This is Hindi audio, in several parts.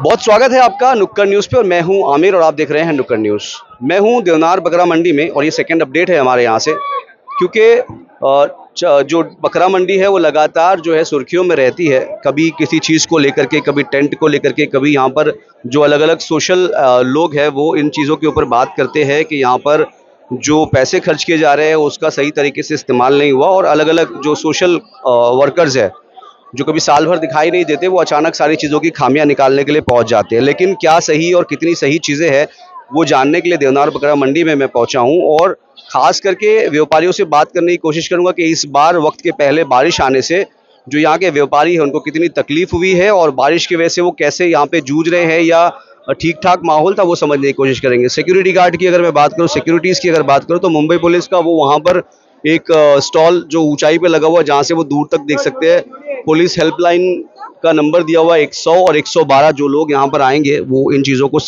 बहुत स्वागत है आपका नुक्कड़ न्यूज़ पे और मैं हूं आमिर और आप देख रहे हैं नुक्कड़ न्यूज़। मैं हूं देवनार बकरा मंडी में और ये सेकंड अपडेट है हमारे यहां से, क्योंकि जो बकरा मंडी है वो लगातार जो है सुर्खियों में रहती है। कभी किसी चीज़ को लेकर के, कभी टेंट को लेकर के, कभी यहाँ पर जो अलग अलग सोशल लोग हैं वो इन चीज़ों के ऊपर बात करते हैं कि यहाँ पर जो पैसे खर्च किए जा रहे हैं उसका सही तरीके से इस्तेमाल नहीं हुआ, और अलग अलग जो सोशल वर्कर्स है जो कभी साल भर दिखाई नहीं देते वो अचानक सारी चीज़ों की खामियां निकालने के लिए पहुंच जाते हैं। लेकिन क्या सही और कितनी सही चीज़ें हैं वो जानने के लिए देवनार बकरा मंडी में मैं पहुंचा हूं, और ख़ास करके व्यापारियों से बात करने की कोशिश करूंगा कि इस बार वक्त के पहले बारिश आने से जो यहाँ के व्यापारी हैं उनको कितनी तकलीफ हुई है, और बारिश की वजह से वो कैसे यहाँ पे जूझ रहे हैं या ठीक ठाक माहौल था वो समझने की कोशिश करेंगे। सिक्योरिटी गार्ड की अगर मैं बात करूँ, सिक्योरिटीज़ की अगर बात करूँ, तो मुंबई पुलिस का वो वहाँ पर एक स्टॉल जो ऊंचाई पे लगा हुआ है जहाँ से वो दूर तक देख सकते हैं, पुलिस हेल्पलाइन का नंबर दिया हुआ है 100 और 112। जो लोग यहाँ पर आएंगे वो इन चीज़ों को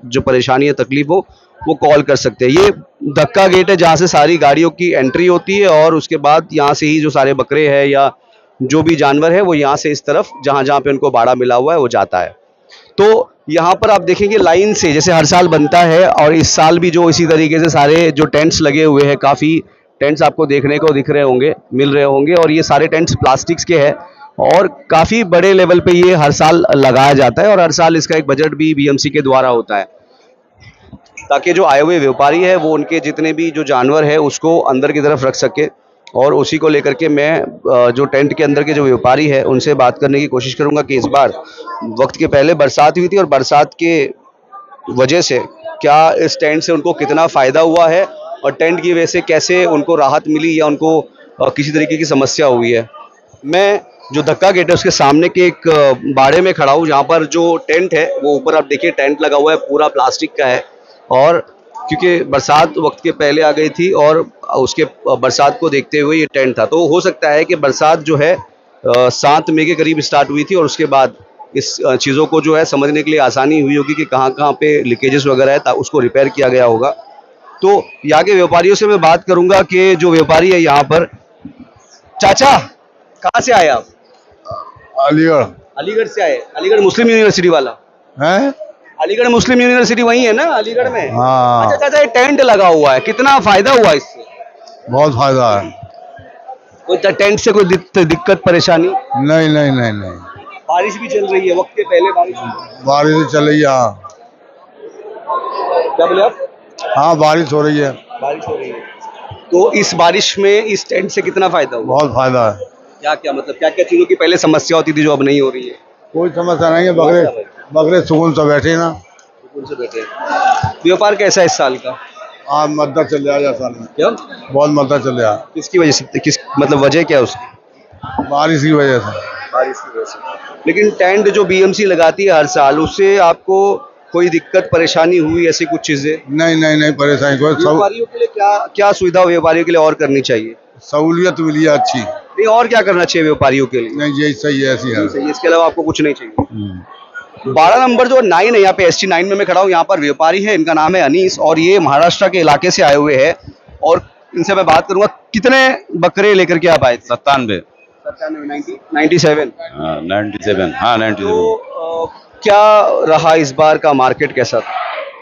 जो परेशानी या तकलीफ हो वो कॉल कर सकते हैं। ये धक्का गेट है जहाँ से सारी गाड़ियों की एंट्री होती है, और उसके बाद यहाँ से ही जो सारे बकरे हैं या जो भी जानवर है वो यहाँ से इस तरफ जहाँ जहाँ पे उनको बाड़ा मिला हुआ है वो जाता है। तो यहाँ पर आप देखेंगे लाइन से जैसे हर साल बनता है, और इस साल भी जो इसी तरीके से सारे जो टेंट्स लगे हुए हैं, काफ़ी टेंट्स आपको देखने को दिख रहे होंगे, मिल रहे होंगे, और ये सारे टेंट्स प्लास्टिक्स के हैं और काफ़ी बड़े लेवल पे ये हर साल लगाया जाता है, और हर साल इसका एक बजट भी बीएमसी के द्वारा होता है ताकि जो आए हुए व्यापारी है वो उनके जितने भी जो जानवर है उसको अंदर की तरफ रख सके। और उसी को लेकर के मैं जो टेंट के अंदर के जो व्यापारी है उनसे बात करने की कोशिश करूंगा कि इस बार वक्त के पहले बरसात हुई थी और बरसात के वजह से क्या इस टेंट से उनको कितना फ़ायदा हुआ है, और टेंट की वजह से कैसे उनको राहत मिली या उनको किसी तरीके की समस्या हुई है। मैं जो धक्का गेट है उसके सामने के एक बाड़े में खड़ा हूँ जहाँ पर जो टेंट है वो ऊपर आप देखिए टेंट लगा हुआ है, पूरा प्लास्टिक का है, और क्योंकि बरसात वक्त के पहले आ गई थी और उसके बरसात को देखते हुए ये टेंट था, तो हो सकता है कि बरसात जो है 7 मई के करीब स्टार्ट हुई थी, और उसके बाद इस चीज़ों को जो है समझने के लिए आसानी हुई होगी कि कहाँ कहाँ पे लीकेजेस वगैरह है, उसको रिपेयर किया गया होगा। तो यहाँ के व्यापारियों से मैं बात करूंगा कि जो व्यापारी है यहाँ पर, चाचा कहाँ से आए आप? अलीगढ़ अलीगढ़ से आए? अलीगढ़ मुस्लिम यूनिवर्सिटी वाला है। अलीगढ़ मुस्लिम यूनिवर्सिटी वही है ना अलीगढ़ में? हाँ, अच्छा चाचा, ये टेंट लगा हुआ है, कितना फायदा हुआ इससे? बहुत फायदा है। कोई टेंट से कोई दिक्कत परेशानी? नहीं नहीं नहीं नहीं, बारिश भी चल रही है, वक्त के पहले बारिश हुई है। बारिश चल रही है। हाँ क्या बोले आप? हाँ, बारिश हो रही है। बारिश हो रही है, तो इस बारिश में इस टेंट से कितना फायदा हुआ? बहुत फायदा है। क्या क्या मतलब क्या क्या चीजों की पहले समस्या होती थी जो अब नहीं हो रही है? कोई समस्या नहीं है। बकरे बकरे सुकून से बैठे ना। सुकून से बैठे। व्यापार कैसा है इस साल का? हाँ, मद्दा चल रहा है साल में। क्या? बहुत मद्दा चल रहा है। किसकी वजह से? किस मतलब वजह क्या है उसकी? बारिश की वजह से। बारिश की वजह से। लेकिन टेंट जो बीएमसी लगाती है हर साल, उससे आपको कोई दिक्कत परेशानी हुई, ऐसी कुछ चीजें? नहीं नहीं नहीं, परेशानी कोई। व्यापारियों के लिए क्या क्या सुविधा व्यापारियों के लिए और करनी चाहिए? सहूलियत मिली है अच्छी। नहीं, और क्या करना चाहिए व्यापारियों के लिए? नहीं, यही सही है, ऐसी है। सही है, इसके अलावा आपको कुछ नहीं चाहिए। 12 नंबर जो 9 है यहाँ पे, ST9 में मैं खड़ा हूँ, यहाँ पर व्यापारी है, इनका नाम है अनीस, और ये महाराष्ट्र के इलाके से आए हुए हैं, और इनसे मैं बात करूंगा कितने बकरे लेकर के आप आए थे? 97। 97? हाँ 97। हाँ 97। तो क्या रहा इस बार का मार्केट, कैसा था?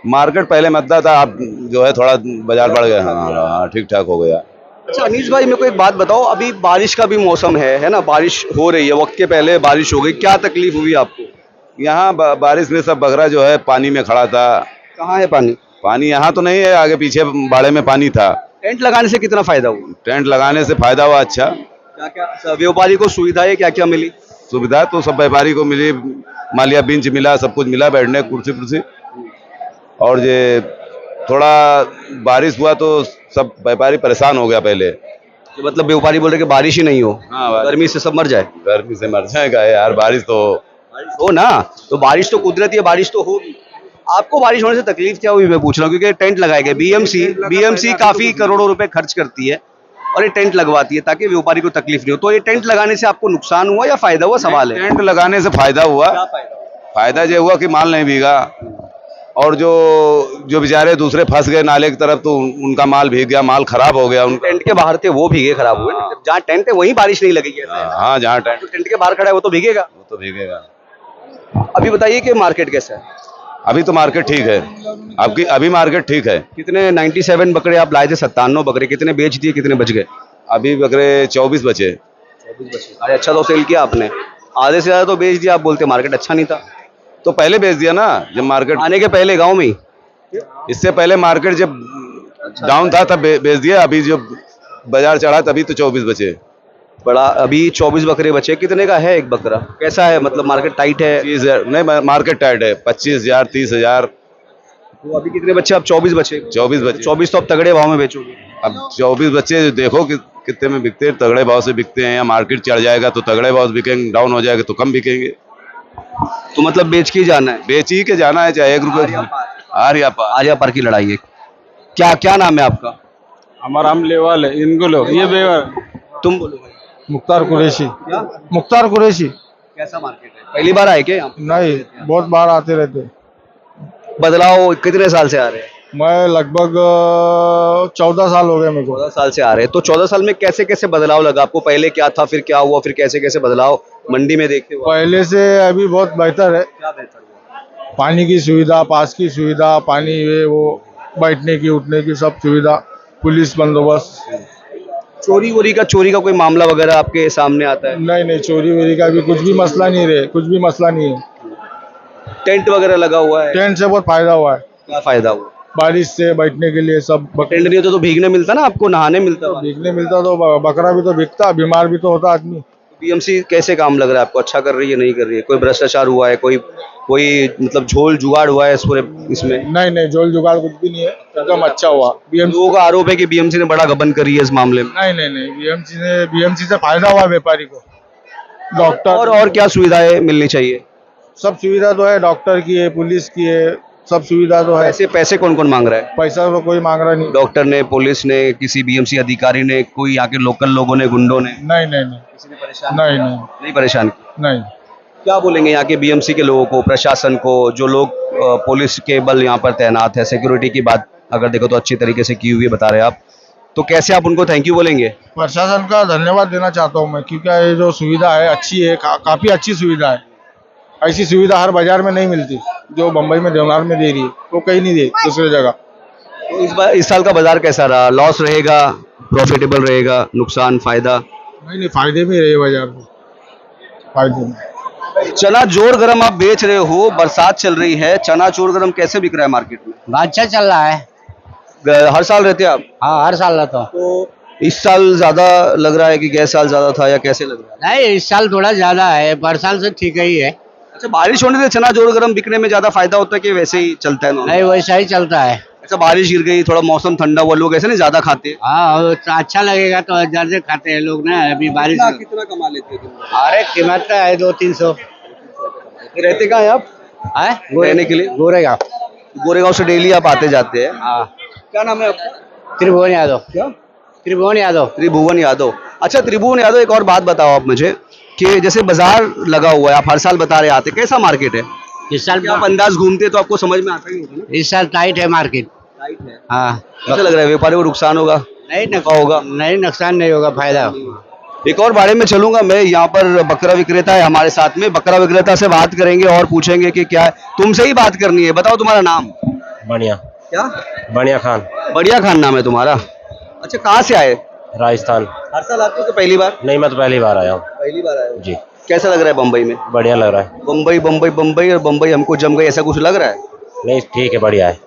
मार्केट पहले मद्दा था, अब जो है थोड़ा बाजार बढ़ गया। हाँ ठीक ठाक हो गया। अच्छा अनीस भाई, मेरे को एक बात बताओ, अभी बारिश का भी मौसम है ना, बारिश हो रही है, वक्त के पहले बारिश हो गई, क्या तकलीफ हुई आपको? यहाँ बारिश में सब बकरा जो है पानी में खड़ा था। कहाँ है पानी? पानी यहाँ तो नहीं है, आगे पीछे बाड़े में पानी था। टेंट लगाने से कितना फायदा हुआ? टेंट लगाने से फायदा हुआ। अच्छा, क्या क्या व्यापारी को सुविधाएं क्या क्या मिली? सुविधा तो सब व्यापारी को मिली, मालिया बेंच मिला, सब कुछ मिला, बैठने कुर्सी पुर्सी। और ये थोड़ा बारिश हुआ तो सब व्यापारी परेशान हो गया पहले। तो मतलब व्यापारी बोल रहे कि बारिश ही नहीं हो, हाँ, गर्मी से सब मर जाए। गर्मी से मर जाएगा यार, बारिश तो हो ना, तो बारिश तो कुदरती है, बारिश तो होगी। आपको बारिश होने से तकलीफ क्या हुई मैं पूछ रहा हूँ, क्योंकि टेंट लगाए गए, बीएमसी काफी करोड़ों रुपए खर्च करती है और ये टेंट लगवाती है ताकि व्यापारी को तकलीफ नहीं हो। तो ये टेंट लगाने से आपको नुकसान हुआ या फायदा हुआ, सवाल है? टेंट लगाने से फायदा हुआ। क्या फायदा हुआ? फायदा ये हुआ कि माल नहीं भीगा, और जो बेचारे दूसरे फंस गए नाले की तरफ तो उनका माल भीग गया, माल खराब हो गया। उनका टेंट के बाहर थे वो भीगे, खराब हुए। जहाँ टेंट है वहीं बारिश नहीं लगेगी। हाँ, जहाँ टेंट टेंट के बाहर खड़ा है वो तो भीगेगा। वो तो भीगेगा। अभी बताइए कि मार्केट कैसा है? अभी तो मार्केट ठीक है, आपकी अभी मार्केट ठीक है। कितने 97 बकरे आप लाए थे, 97 बकरे, कितने बेच दिए, कितने बच गए? अभी बकरे 24 बचे। 24 बचे। अरे अच्छा तो सेल किया आपने, आधे से ज़्यादा तो बेच दिया। आप बोलते मार्केट अच्छा नहीं था। तो पहले बेच दिया ना, जब मार्केट, आने के पहले गांव में ही? इससे पहले मार्केट जब डाउन था तब बेच दिया। अभी जब बाजार चढ़ा तभी तो 24 बचे। बड़ा अभी 24 बकरे बचे। कितने का है एक बकरा? कैसा है, मतलब मार्केट टाइट है? 30,000 नहीं, मार्केट टाइट है। 25,000 30,000। तो अभी कितने बच्चे? अब 24 बचे। 24 बचे। 24 तो अब तगड़े भाव में बेचोगे। अब 24 बच्चे देखो कि कितने में बिकते हैं। तगड़े भाव से बिकते हैं, या मार्केट चढ़ जाएगा तो तगड़े भाव से बिकेंगे, डाउन हो जाएगा तो कम बिकेंगे। तो मतलब बेच के ही जाना है? बेच ही के जाना है, चाहे 1 रुपये आर्या पार। आर्या पार की लड़ाई है। क्या क्या नाम है आपका? हमारा हम लेवल है इनको लो ये बेवर तुम बोलो भाई। मुख्तार कुरैशी। क्या? मुख्तार कुरैशी। कैसा मार्केट है? पहली बार आए क्या यहाँ? नहीं, बहुत बार आते रहते। बदलाव कितने साल से आ रहे हैं? मैं लगभग 14 साल हो गए मेरे को। 14 साल से आ रहे हैं। तो 14 साल में कैसे कैसे बदलाव लगा आपको? पहले क्या था, फिर क्या हुआ, फिर कैसे कैसे बदलाव मंडी में देखते हुए? पहले से अभी बहुत बेहतर है। क्या बेहतर हुआ? पानी की सुविधा, पास की सुविधा, पानी ये वो, बैठने की उठने की सब सुविधा, पुलिस बंदोबस्त। चोरी का कोई मामला वगैरह आपके सामने आता है? नहीं नहीं, चोरी वोरी का भी कुछ भी मसला नहीं रहे, कुछ भी मसला नहीं है। टेंट वगैरह लगा हुआ है? टेंट से बहुत फायदा हुआ है। क्या फायदा हुआ? बारिश से बैठने के लिए सब। टेंट नहीं होता तो भीगने मिलता ना आपको, नहाने मिलता। भीगने मिलता तो बकरा भी तो बिकता, बीमार भी तो होता आदमी। बीएमसी कैसे काम लग रहा है आपको? अच्छा कर रही है, नहीं कर रही है? कोई भ्रष्टाचार हुआ है, कोई कोई मतलब झोल जुगाड़ हुआ है इस पूरे इसमें? नहीं नहीं, जोल जुगाड़ कुछ भी नहीं है, एकदम अच्छा हुआ। बीएमसी लोगों का आरोप है कि बीएमसी ने बड़ा गबन करी है इस मामले में। नहीं नहीं नहीं, बीएमसी से फायदा हुआ व्यापारी को। डॉक्टर और क्या सुविधाएं मिलनी चाहिए? सब सुविधा तो है, डॉक्टर की है, पुलिस की है, सब सुविधा तो है। पैसे पैसे कौन कौन मांग रहा है? पैसा तो कोई मांग रहा नहीं। डॉक्टर ने, पुलिस ने, किसी बीएमसी अधिकारी ने, कोई यहाँ के लोकल लोगों ने, गुंडों ने? नहीं नहीं नहीं, किसी ने परेशान नहीं नहीं नहीं परेशान किया? नहीं। क्या बोलेंगे यहाँ के बीएमसी के लोगों को, प्रशासन को, जो लोग पुलिस के बल यहाँ पर तैनात है? सिक्योरिटी की बात अगर देखो तो अच्छी तरीके से की हुई है बता रहे हैं आप, तो कैसे आप उनको थैंक यू बोलेंगे? प्रशासन का धन्यवाद देना चाहता हूँ मैं, क्योंकि ये जो सुविधा है अच्छी है, काफी अच्छी सुविधा है। ऐसी सुविधा हर बाजार में नहीं मिलती जो बम्बई में देवनार में दे रही है, वो कहीं नहीं दे दूसरी जगह। तो इस साल का बाजार कैसा रहा? लॉस रहेगा, प्रॉफिटेबल रहेगा, नुकसान, फायदा? नहीं नहीं, फायदे में रहे बाजार में, फायदे में। चना जोर गरम आप बेच रहे हो, बरसात चल रही है, चना जोर गरम कैसे बिक रहा है मार्केट में? अच्छा चल रहा है। हर साल रहते हैं आप? हाँ हर साल रहता हूँ। तो इस साल ज्यादा लग रहा है कि गए साल ज्यादा था, या कैसे लग रहा है? नहीं इस साल थोड़ा ज्यादा है, पर साल से ठीक ही है। अच्छा, बारिश होने से चना जोर गरम बिकने में ज्यादा फायदा होता है कि वैसे ही चलता है? नहीं वैसा ही चलता है। अच्छा, बारिश गिर गई, थोड़ा मौसम ठंडा हुआ, लोग ऐसे नहीं ज्यादा खाते हैं? हाँ और अच्छा लगेगा तो ज्यादा खाते हैं लोग ना। अभी बारिश कितना कमा लेते हैं? अरे कीमत का है 200-300। रहते कहाँ हैं आप? रहने के लिए गोरेगा। गोरेगांव से डेली आप आते जाते हैं? हाँ। क्या नाम है आपका? त्रिभुवन यादव। क्या? त्रिभुवन यादव। त्रिभुवन यादव। अच्छा त्रिभुवन यादव, एक और बात बताओ आप मुझे कि जैसे बाजार लगा हुआ है, आप हर साल बता रहे आते, कैसा मार्केट है? इस साल आप अंदाज घूमते तो आपको समझ में आता ही होगा ना? इस साल टाइट है मार्केट। टाइट है। हाँ। कैसा लग रहा है? व्यापारियों को नुकसान होगा? नहीं नफा होगा? नहीं नुकसान नहीं होगा, फायदा। एक और बारे में चलूंगा मैं, यहाँ पर बकरा विक्रेता है हमारे साथ में, बकरा विक्रेता से बात करेंगे और पूछेंगे कि क्या है। तुमसे ही बात करनी है, बताओ तुम्हारा नाम? बढ़िया। क्या? बढ़िया खान। बढ़िया खान नाम है तुम्हारा? अच्छा, कहाँ से आए? राजस्थान। हर साल आते हो कि पहली बार? नहीं मैं तो पहली बार आया हूँ। पहली बार आए हो? जी। कैसा लग रहा है बम्बई में? बढ़िया लग रहा है। बम्बई बम्बई बम्बई और बम्बई हमको जम गई, ऐसा कुछ लग रहा है? नहीं ठीक है, बढ़िया है।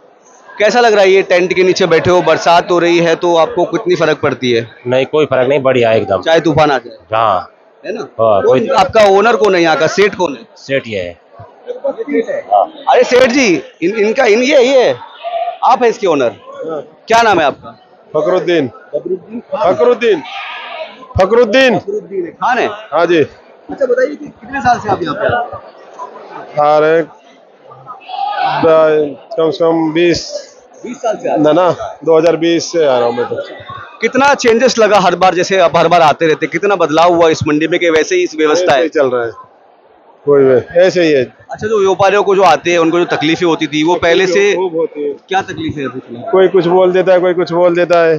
कैसा लग रहा है? ये टेंट के नीचे बैठे हो, बरसात हो रही है, तो आपको कितनी फर्क पड़ती है? नहीं कोई फर्क नहीं, बढ़िया है एकदम। चाहे तूफान आ जाए? हाँ है ना? हाँ, कोई आपका ओनर कौन है यहाँ का? सेठ कौन है? सेट ये है। अरे सेठ जी, इनका ये आप है इसके ओनर? क्या नाम है आपका? फकरुद्दीन। फकरुद्दीन। फकरुद्दीन खान है? हाँ जी। अच्छा बताइए कि कितने साल से आप यहाँ पे आते हैं? आ रहे कम से कम 20 साल से ना 2020 से आ रहा हूँ मैं तो। कितना चेंजेस लगा हर बार, जैसे आप हर बार आते रहते, कितना बदलाव हुआ इस मंडी में कि वैसे ही इस व्यवस्था ऐसे है? ही चल रहा है, कोई ऐसे ही है। अच्छा, जो व्यापारियों को जो आते हैं उनको जो तकलीफें होती थी वो पहले से खूब होती है। क्या तकलीफें होती थी? कोई कुछ बोल देता है, कोई कुछ बोल देता है।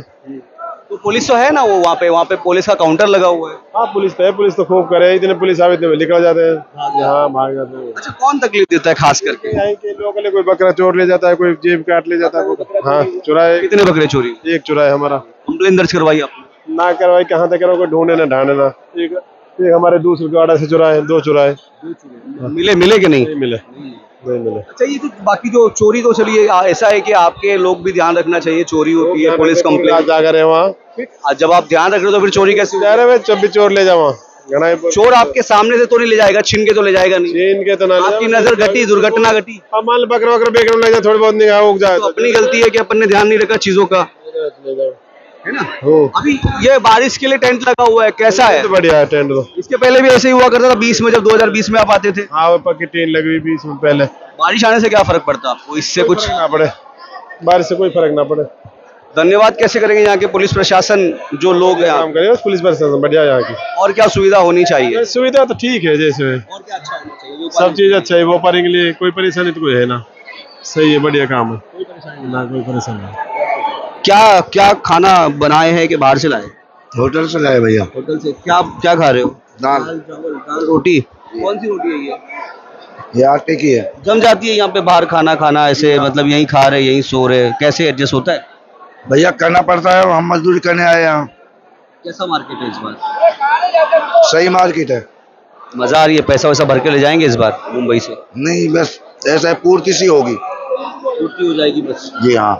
तो तो पुलिस तो है ना, वो वहाँ पे पुलिस का काउंटर लगा हुआ है। हाँ पुलिस तो खूब करे, इतने पुलिस आवे इतने निकल जाते हैं, यहाँ भाग जाते हैं। अच्छा, कौन तकलीफ देता है खास करके? यहाँ के लोग कोई बकरा चोर ले जाता है, कोई जेब काट ले जाता है, हाँ चुराए। कितने बकरे चोरी? एक चुराए हमारा। कंप्लेन दर्ज करवाई आपने? ना करवाई, कहाँ तक करो, कोई ढूंढे ना ढांढे ना। एक हमारे दूसरे गाड़ा से चुराए, 2 चुराए। मिले कि नहीं? नहीं मिले, नहीं मिले। अच्छा, ये तो बाकी जो चोरी, तो चलिए ऐसा है कि आपके लोग भी ध्यान रखना चाहिए, चोरी होती है, पुलिस कंप्लेंट जाकर है वहाँ, जब आप ध्यान रख रहे हो तो फिर चोरी कैसे होगी? जा रहे जब भी चोर ले जाओ, चोर आपके सामने से तो नहीं ले जाएगा, छीन के तो ले जाएगा नहीं। चीन के तो ना ले आपकी जाओ। नजर घटी, दुर्घटना घटी, अब मान लो बकरा वकरा बेच ले जाए, थोड़ी बहुत निगाह उग जाए तो अपनी गलती है कि अपन ने ध्यान नहीं रखा चीजों का, है ना। अभी ये बारिश के लिए टेंट लगा हुआ है, कैसा है? तो बढ़िया है टेंट तो। इसके पहले भी ऐसे ही हुआ करता था 20 में, जब 2020 में आप आते थे। हाँ वो पक्की टीन लगी हुई 20 मिनट पहले। बारिश आने से क्या फर्क पड़ता है आपको? इससे कुछ ना पड़े, बारिश से कोई फर्क ना पड़े। धन्यवाद कैसे करेंगे यहाँ के पुलिस प्रशासन, जो लोग हैं, काम करे पुलिस प्रशासन बढ़िया यहाँ की। और क्या सुविधा होनी चाहिए? सुविधा तो ठीक है, जैसे और क्या अच्छा होना चाहिए? सब चीज अच्छा है, वो पारी के लिए कोई परेशानी तो कोई है ना, सही है, बढ़िया काम है, ना कोई परेशानी नहीं। क्या क्या खाना बनाए हैं कि बाहर से लाए? होटल से लाए भैया। होटल से। क्या क्या खा रहे हो? दाल चावल, दाल रोटी। कौन सी रोटी है ये? ये आटे की है। जम जाती है यहाँ पे बाहर खाना खाना ऐसे, मतलब यहीं खा रहे यहीं सो रहे, कैसे एडजस्ट होता है? भैया करना पड़ता है, हम मजदूरी करने आए यहाँ। कैसा मार्केट है इस बार? सही मार्केट है। मजा आ रही है? पैसा वैसा भर के ले जाएंगे इस बार मुंबई से? नहीं बस ऐसा है, पूर्ति सी होगी। पूर्ति हो जाएगी बस। जी हाँ।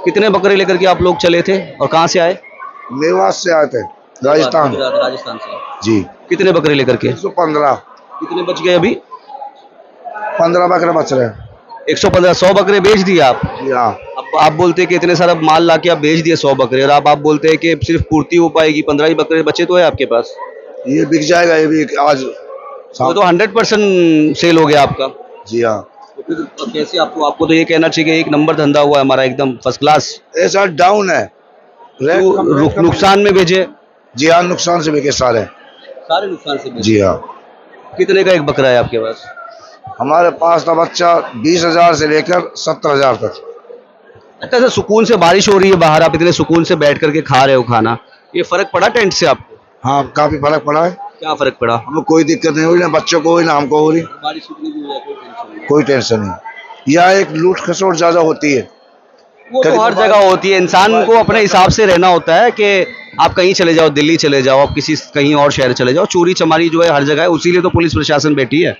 कितने बकरे लेकर के आप लोग चले थे और कहाँ से आए? मेवात से आए थे, राजस्थान। राजस्थान से। जी। कितने बकरे लेकर के? 115। कितने बच गए अभी? 15 बकरे बच रहे हैं। 115। 100 बकरे बेच दिए आप? जी हाँ। अब आप बोलते हैं कि इतने सारा माल ला के आप बेच दिए 100 बकरे, और आप बोलते हैं कि सिर्फ पूर्ति हो पाएगी, 15 ही बकरे बचे तो है आपके पास। ये बिक जाएगा, ये भी आज वो तो 100% सेल हो गया आपका। जी हाँ। तो फिर कैसे आपको तो ये कहना चाहिए कि एक नंबर धंधा हुआ है हमारा, एकदम फर्स्ट क्लास। ऐसा डाउन है, नुकसान में बेचे? जी हाँ, नुकसान से बिके सारे। सारे नुकसान से बेचे। जी हाँ। कितने का एक बकरा है आपके पास? हमारे पास था बच्चा 20,000 से लेकर 70,000 तक। अच्छा सर, सुकून से बारिश हो रही है बाहर, आप इतने सुकून से बैठ करके खा रहे हो खाना, ये फर्क पड़ा टेंट से आपको? हाँ काफी फर्क पड़ा है। क्या फर्क पड़ा? हमें कोई दिक्कत नहीं हो रही, ना बच्चों को हुई ना हमको हो रही। बारिश कितनी भी हो जाए कोई टेंशन नहीं। कोई टेंशन नहीं। यहाँ एक लूट खसोट ज्यादा होती है। वो तो हर जगह होती है, इंसान को अपने हिसाब से रहना होता है कि आप कहीं चले जाओ, दिल्ली चले जाओ, आप किसी कहीं और शहर चले जाओ, चोरी चमारी जो है हर जगह है, उसीलिए तो पुलिस प्रशासन बैठी है।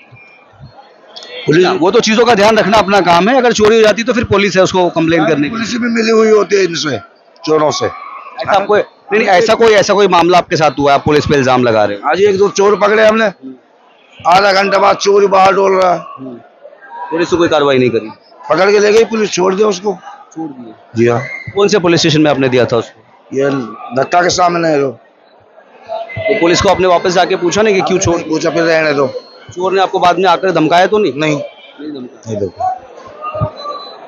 वो तो चीजों का ध्यान रखना अपना काम है, अगर चोरी हो जाती तो फिर पुलिस है उसको कंप्लेन करने की। पुलिस भी मिली हुई होती है इनसे, चोरों से। ऐसा आपको नहीं, ऐसा कोई मामला आपके साथ हुआ है, आप पुलिस पे इल्जाम लगा रहे हो? आज 1-2 चोर पकड़े हमने, आधा घंटा बाद चोरी बाहर डोल रहा है। पुलिस तो कोई कार्रवाई नहीं करी? पकड़ के ले गई पुलिस, छोड़ दिया उसको। छोड़ दिए? जी हाँ। कौन से पुलिस स्टेशन में आपने दिया था उसको? ये धक्का के सामने है। तो पुलिस को आपने वापस जाके पूछा नहीं कि क्यों छोड़? पूछा, फिर रहने दो। चोर ने आपको बाद में आकर धमकाया तो नहीं? नहीं धमकाया। नहीं दो।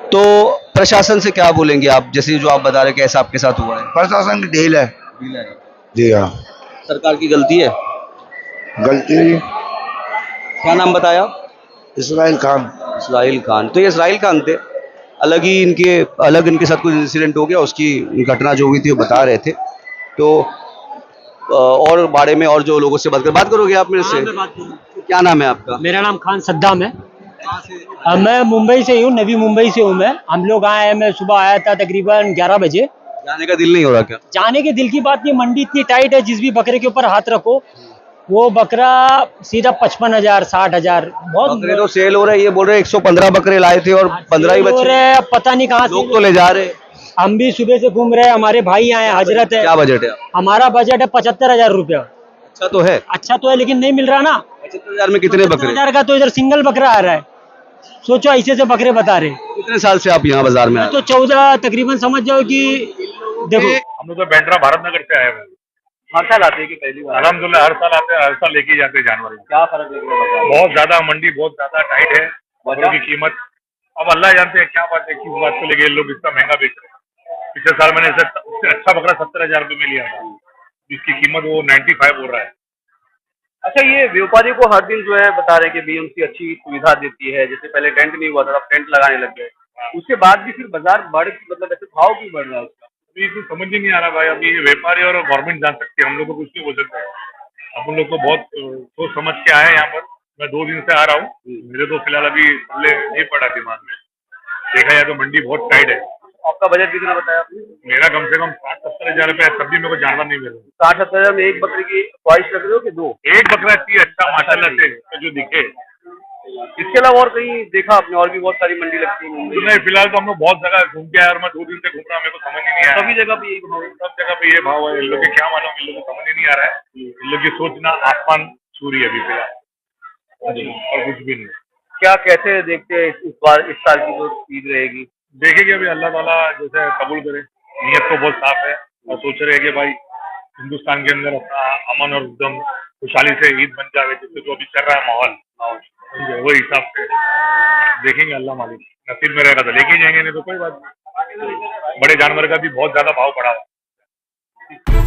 तो प्रशासन से क्या बोलेंगे आप, जैसे जो आप बता रहे कि ऐसा आपके साथ हुआ है? प्रशासन की ढील है। जी हाँ। सरकार की गलती है? गलती। क्या नाम बताया? इसराइल खान। इसराइल खान। तो ये इसराइल खान थे, अलग इनके साथ कुछ इंसिडेंट हो गया, उसकी घटना जो हुई थी वो बता रहे थे। तो और बारे में और जो लोगों से बात करोगे आप मेरे से? क्या नाम है आपका? मेरा नाम खान सद्दाम है। मैं मुंबई से ही हूँ, नवी मुंबई से हूँ मैं। हम लोग आए हैं, मैं सुबह आया था तकरीबन 11 बजे। जाने का दिल नहीं हो रहा क्या? जाने के दिल की बात नहीं, मंडी इतनी टाइट है, जिस भी बकरे के ऊपर हाथ रखो वो बकरा सीधा 55,000 60,000। बहुत बकरे तो सेल हो रहे, ये बोल रहे 115 बकरे लाए थे और 15 ही बचे। पता नहीं कहाँ लोग तो ले जा रहे। हम भी सुबह से घूम रहे हैं, हमारे भाई आए, हजरत है। क्या बजट है? हमारा बजट है 75,000 रुपया। अच्छा तो है। अच्छा तो है, लेकिन नहीं मिल रहा ना। 75,000 में कितने बकरे? 75,000 का तो इधर सिंगल बकरा आ रहा है। सोचो ऐसे से बकरे बता रहे। कितने साल से आप यहाँ बाजार में? तो 14 तकरीबन समझ जाओ कि देखो। हम लोग तो बैंड्रा भारत नगर से आए हुए हैं। हर साल आते हैं कि पहली बार? अलहमदुलिल्लाह हर साल आते हैं, हर साल लेके जाते हैं जानवर। क्या फर्क है? बहुत ज्यादा मंडी बहुत ज्यादा टाइट है, बकरों की कीमत अब अल्लाह जानते हैं क्या बात है, किस बात को लेके लोग इतना महंगा बेच रहे हैं। पिछले साल मैंने इससे अच्छा बकरा 70,000 रुपये में लिया था, जिसकी कीमत वो 95 हो रहा है। अच्छा, ये व्यापारी को हर दिन जो है बता रहे कि बीएमसी अच्छी सुविधा देती है, जैसे पहले टेंट नहीं हुआ था, अब टेंट लगाने लग गए, उसके बाद भी फिर बाजार मतलब ऐसे भाव क्यों बढ़ रहा है उसका? तो ये कुछ समझ ही नहीं आ रहा भाई। अभी ये व्यापारी और गवर्नमेंट जान सकती है, हम लोग को कुछ नहीं बोल सकते। अपन लोग तो बहुत सोच समझ के आए हैं यहाँ पर। मैं 2 दिन से आ रहा हूँ, मेरे तो फिलहाल अभी पल्ले नहीं पड़ा दिमाग में। देखा जाए तो मंडी बहुत टाइट है। आपका बजट कितना बताया आपने? मेरा कम से कम 60-70 हजार रुपये, तब भी मेरे को जानवर नहीं मिल रहा। 60-70 हजार में एक बकरे की ख्वाहिश रख रहे हो कि 2? एक बकरा चाहिए अच्छा माशाल्लाह से जो दिखे। इसके अलावा और कहीं देखा आपने? और भी बहुत सारी मंडी लगती है मुंबई में। नहीं, फिलहाल तो हम लोग बहुत जगह घूम के आए और मैं 2 दिन से घूम रहा हूँ, मेरे को समझ ही नहीं आ रहा। सभी जगह पे यही भाव है? सब जगह पे ये भाव है। इन लोग के क्या मालूम, इन लोग को समझ ही नहीं आ रहा है। इन लोग की सोचना आसमान छू रही है अभी फिलहाल, और कुछ भी नहीं। क्या कैसे देखते हैं इस बार, इस साल की जो ईद रहेगी? देखेंगे अभी, अल्लाह ताला जैसे कबूल करे। नीयत तो बहुत साफ है और सोच रहे हैं कि भाई हिंदुस्तान के अंदर अपना अमन और एकदम खुशहाली से ईद बन जाए, जिससे जो अभी चल रहा है माहौल, वही हिसाब से देखेंगे। अल्लाह मालिक, नसीब में रहेगा तो लेके जाएंगे, नहीं तो कोई बात नहीं। बड़े जानवर का भी बहुत ज्यादा भाव बढ़ा हुआ है।